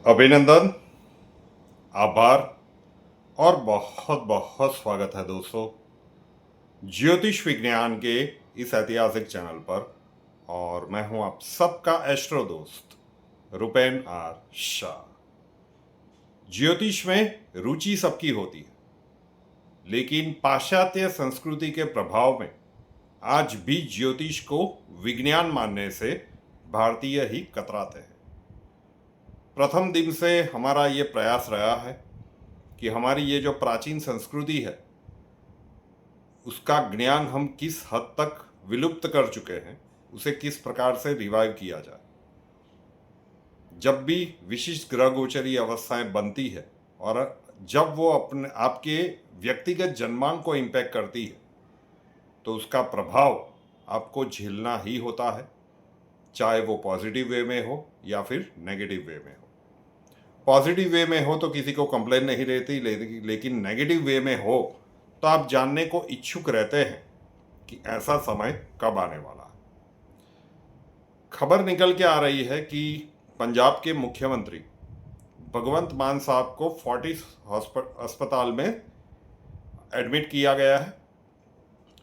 अभिनंदन, आभार और बहुत बहुत स्वागत है दोस्तों ज्योतिष विज्ञान के इस ऐतिहासिक चैनल पर। और मैं हूं आप सबका एस्ट्रो दोस्त रुपेन आर शाह। ज्योतिष में रुचि सबकी होती है, लेकिन पाश्चात्य संस्कृति के प्रभाव में आज भी ज्योतिष को विज्ञान मानने से भारतीय ही कतराते हैं। प्रथम दिन से हमारा ये प्रयास रहा है कि हमारी ये जो प्राचीन संस्कृति है उसका ज्ञान हम किस हद तक विलुप्त कर चुके हैं, उसे किस प्रकार से रिवाइव किया जाए। जब भी विशिष्ट ग्रह गोचरी अवस्थाएं बनती है और जब वो अपने आपके व्यक्तिगत जन्मांक को इम्पैक्ट करती है तो उसका प्रभाव आपको झेलना ही होता है, चाहे वो पॉजिटिव वे में हो या फिर नेगेटिव वे में हो। पॉजिटिव वे में हो तो किसी को कंप्लेन नहीं रहती, लेकिन नेगेटिव वे में हो तो आप जानने को इच्छुक रहते हैं कि ऐसा समय कब आने वाला है। खबर निकल के आ रही है कि पंजाब के मुख्यमंत्री भगवंत मान साहब को फोर्टिस अस्पताल में एडमिट किया गया है।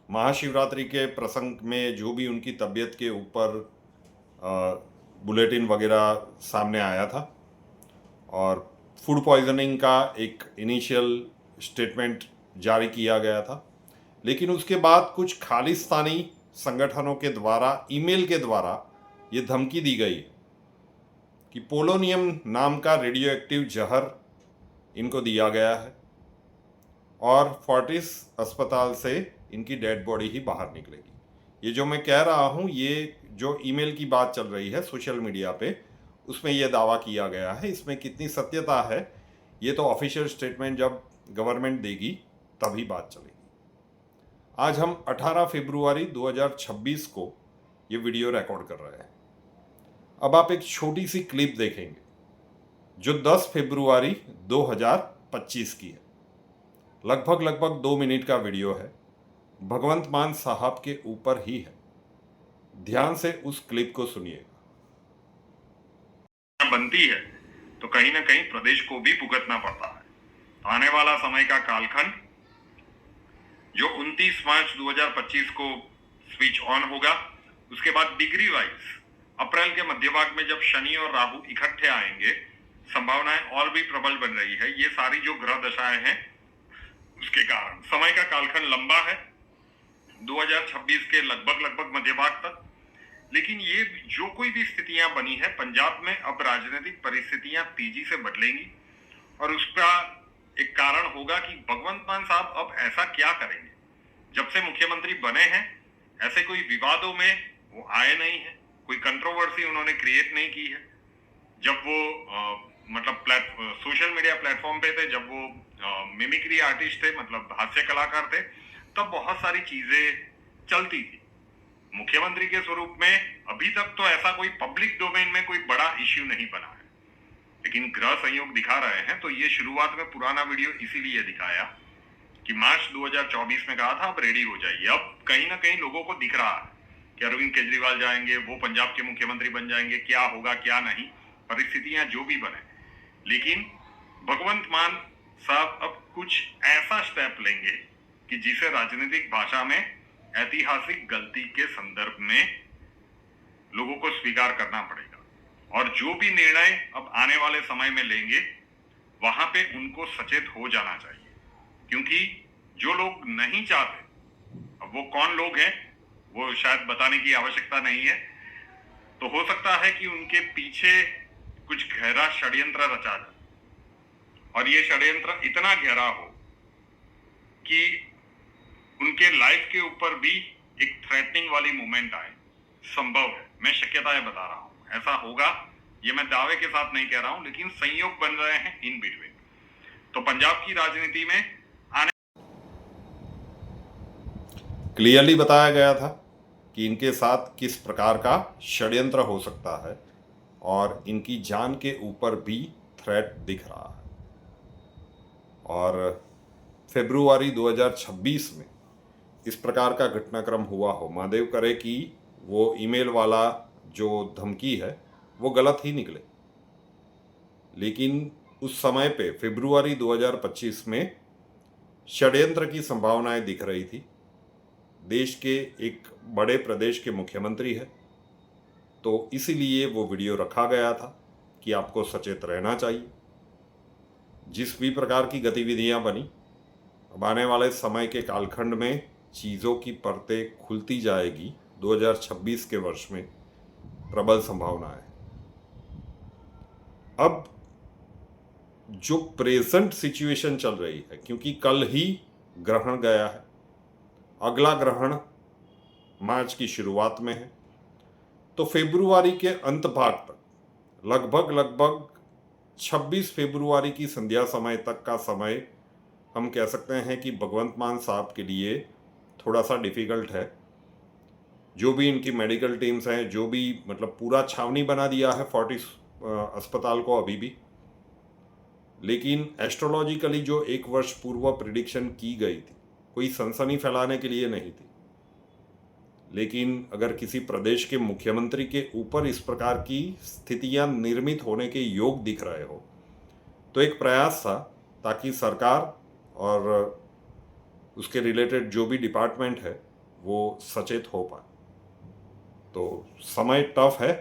महाशिवरात्रि के प्रसंग में जो भी उनकी तबीयत के ऊपर बुलेटिन वगैरह सामने आया था और फूड पॉइजनिंग का एक इनिशियल स्टेटमेंट जारी किया गया था, लेकिन उसके बाद कुछ खालिस्तानी संगठनों के द्वारा ईमेल के द्वारा ये धमकी दी गई कि पोलोनियम नाम का रेडियो एक्टिव जहर इनको दिया गया है और फोर्टिस अस्पताल से इनकी डेड बॉडी ही बाहर निकलेगी। ये जो मैं कह रहा हूँ, ये जो ईमेल की बात चल रही है सोशल मीडिया पे, उसमें यह दावा किया गया है। इसमें कितनी सत्यता है ये तो ऑफिशियल स्टेटमेंट जब गवर्नमेंट देगी तभी बात चलेगी। आज हम 18 फरवरी 2026 को ये वीडियो रिकॉर्ड कर रहे हैं। अब आप एक छोटी सी क्लिप देखेंगे जो 10 फरवरी 2025 की है। लगभग 2 मिनट का वीडियो है, भगवंत मान साहब के ऊपर ही है। ध्यान से उस क्लिप को सुनिएगा। बनती है तो कहीं ना कहीं प्रदेश को भी भुगतना पड़ता है। तो आने वाला समय का कालखंड जो 29 मार्च 2025 को स्विच ऑन होगा, उसके बाद डिग्री वाइज अप्रैल के मध्य भाग में जब शनि और राहु इकट्ठे आएंगे, संभावनाएं और भी प्रबल बन रही है। ये सारी जो ग्रह दशाएं हैं उसके कारण समय का कालखंड लंबा है 2026 के लगभग मध्य भाग तक। लेकिन ये जो कोई भी स्थितियां बनी है पंजाब में, अब राजनीतिक परिस्थितियां तेजी से बदलेंगी और उसका एक कारण होगा कि भगवंत मान साहब अब ऐसा क्या करेंगे। जब से मुख्यमंत्री बने हैं ऐसे कोई विवादों में वो आए नहीं है, कोई कंट्रोवर्सी उन्होंने क्रिएट नहीं की है। जब वो सोशल मीडिया प्लेटफॉर्म पे थे, जब वो मिमिक्री आर्टिस्ट थे, मतलब हास्य कलाकार थे, तब बहुत सारी चीजें चलती थी। मुख्यमंत्री के स्वरूप में अभी तक तो ऐसा कोई पब्लिक डोमेन में कोई बड़ा इश्यू नहीं बना है, लेकिन ग्रह संयोग दिखा रहे हैं। तो ये शुरुआत में पुराना वीडियो इसीलिए दिखाया कि मार्च 2024 में कहा था अब रेडी हो जाइए। अब कहीं ना कहीं लोगों को दिख रहा है कि अरविंद केजरीवाल जाएंगे, वो पंजाब के मुख्यमंत्री बन जाएंगे, क्या होगा क्या नहीं, परिस्थितियां जो भी बने। लेकिन भगवंत मान साहब अब कुछ ऐसा स्टेप लेंगे कि जिसे राजनीतिक भाषा में ऐतिहासिक गलती के संदर्भ में लोगों को स्वीकार करना पड़ेगा। और जो भी निर्णय अब आने वाले समय में लेंगे वहां पे उनको सचेत हो जाना चाहिए, क्योंकि जो लोग नहीं चाहते, अब वो कौन लोग हैं वो शायद बताने की आवश्यकता नहीं है, तो हो सकता है कि उनके पीछे कुछ गहरा षड्यंत्र रचा जाए और ये षड्यंत्र इतना गहरा हो कि उनके लाइफ के ऊपर भी एक थ्रेटनिंग वाली मूवमेंट आए। संभव है, मैं शक्यताएं बता रहा हूं, ऐसा होगा। ये मैं दावे के साथ नहीं कह रहा हूं, लेकिन संयोग बन रहे हैं इन बिटवीन। तो पंजाब की राजनीति में आने क्लियरली बताया गया था कि इनके साथ किस प्रकार का षड्यंत्र हो सकता है और इनकी जान के ऊपर भी थ्रेट दिख रहा है। और फरवरी 2026 में इस प्रकार का घटनाक्रम हुआ हो, महादेव करे कि वो ईमेल वाला जो धमकी है वो गलत ही निकले। लेकिन उस समय पे फरवरी 2025 में षड्यंत्र की संभावनाएं दिख रही थी। देश के एक बड़े प्रदेश के मुख्यमंत्री है, तो इसीलिए वो वीडियो रखा गया था कि आपको सचेत रहना चाहिए। जिस भी प्रकार की गतिविधियां बनी, अब आने वाले समय के कालखंड में चीज़ों की परतें खुलती जाएगी। 2026 के वर्ष में प्रबल संभावना है। अब जो प्रेजेंट सिचुएशन चल रही है, क्योंकि कल ही ग्रहण गया है, अगला ग्रहण मार्च की शुरुआत में है, तो फरवरी के अंत भाग तक लगभग 26 फरवरी की संध्या समय तक का समय हम कह सकते हैं कि भगवंत मान साहब के लिए थोड़ा सा डिफ़िकल्ट है। जो भी इनकी मेडिकल टीम्स हैं, जो भी मतलब पूरा छावनी बना दिया है फोर्टिस अस्पताल को अभी भी, लेकिन एस्ट्रोलॉजिकली जो 1 वर्ष पूर्व प्रिडिक्शन की गई थी, कोई सनसनी फैलाने के लिए नहीं थी, लेकिन अगर किसी प्रदेश के मुख्यमंत्री के ऊपर इस प्रकार की स्थितियां निर्मित होने के योग दिख रहे हो, तो एक प्रयास था ताकि सरकार और उसके रिलेटेड जो भी डिपार्टमेंट है वो सचेत हो पाए। तो समय टफ है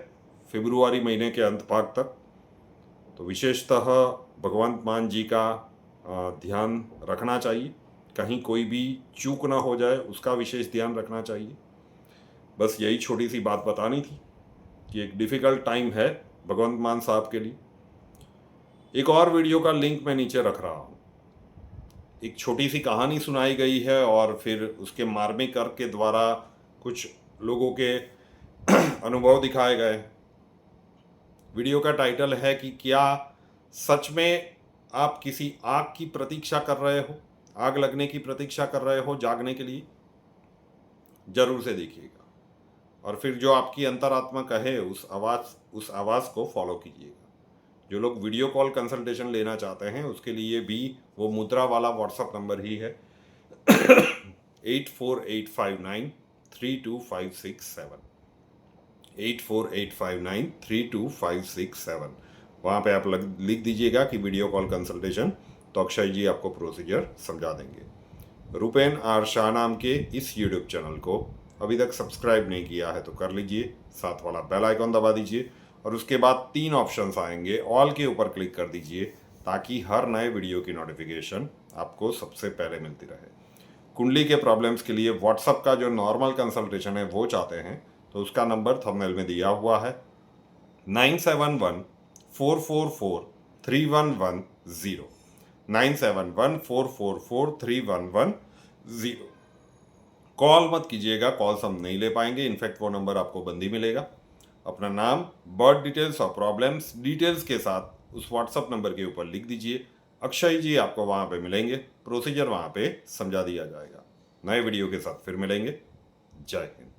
फरवरी महीने के अंत भाग तक, तो विशेषतः भगवंत मान जी का ध्यान रखना चाहिए, कहीं कोई भी चूक ना हो जाए उसका विशेष ध्यान रखना चाहिए। बस यही छोटी सी बात बतानी थी कि एक डिफ़िकल्ट टाइम है भगवंत मान साहब के लिए। एक और वीडियो का लिंक मैं नीचे रख रहा हूँ। एक छोटी सी कहानी सुनाई गई है और फिर उसके मार्मिक अर्थ के द्वारा कुछ लोगों के अनुभव दिखाए गए। वीडियो का टाइटल है कि क्या सच में आप किसी आग की प्रतीक्षा कर रहे हो, आग लगने की प्रतीक्षा कर रहे हो जागने के लिए? जरूर से देखिएगा और फिर जो आपकी अंतरात्मा कहे उस आवाज़ को फॉलो कीजिएगा। जो लोग वीडियो कॉल कंसल्टेशन लेना चाहते हैं उसके लिए भी वो मुद्रा वाला व्हाट्सअप नंबर ही है 8485932567 8485932567। वहाँ पे आप लिख दीजिएगा कि वीडियो कॉल कंसल्टेशन, तो अक्षय जी आपको प्रोसीजर समझा देंगे। रूपेन आर शाह नाम के इस यूट्यूब चैनल को अभी तक सब्सक्राइब नहीं किया है तो कर लीजिए, साथ वाला बेल आइकॉन दबा दीजिए और उसके बाद 3 ऑप्शंस आएंगे, ऑल के ऊपर क्लिक कर दीजिए ताकि हर नए वीडियो की नोटिफिकेशन आपको सबसे पहले मिलती रहे। कुंडली के प्रॉब्लम्स के लिए व्हाट्सअप का जो नॉर्मल कंसल्टेशन है वो चाहते हैं तो उसका नंबर थंबनेल में दिया हुआ है 9714443110 9714443110। कॉल मत कीजिएगा, कॉल्स हम नहीं ले पाएंगे, इनफैक्ट वो नंबर आपको बंद ही मिलेगा। अपना नाम, बर्थ डिटेल्स और प्रॉब्लम्स डिटेल्स के साथ उस व्हाट्सअप नंबर के ऊपर लिख दीजिए। अक्षय जी आपको वहाँ पे मिलेंगे, प्रोसीजर वहाँ पे समझा दिया जाएगा। नए वीडियो के साथ फिर मिलेंगे। जय हिंद।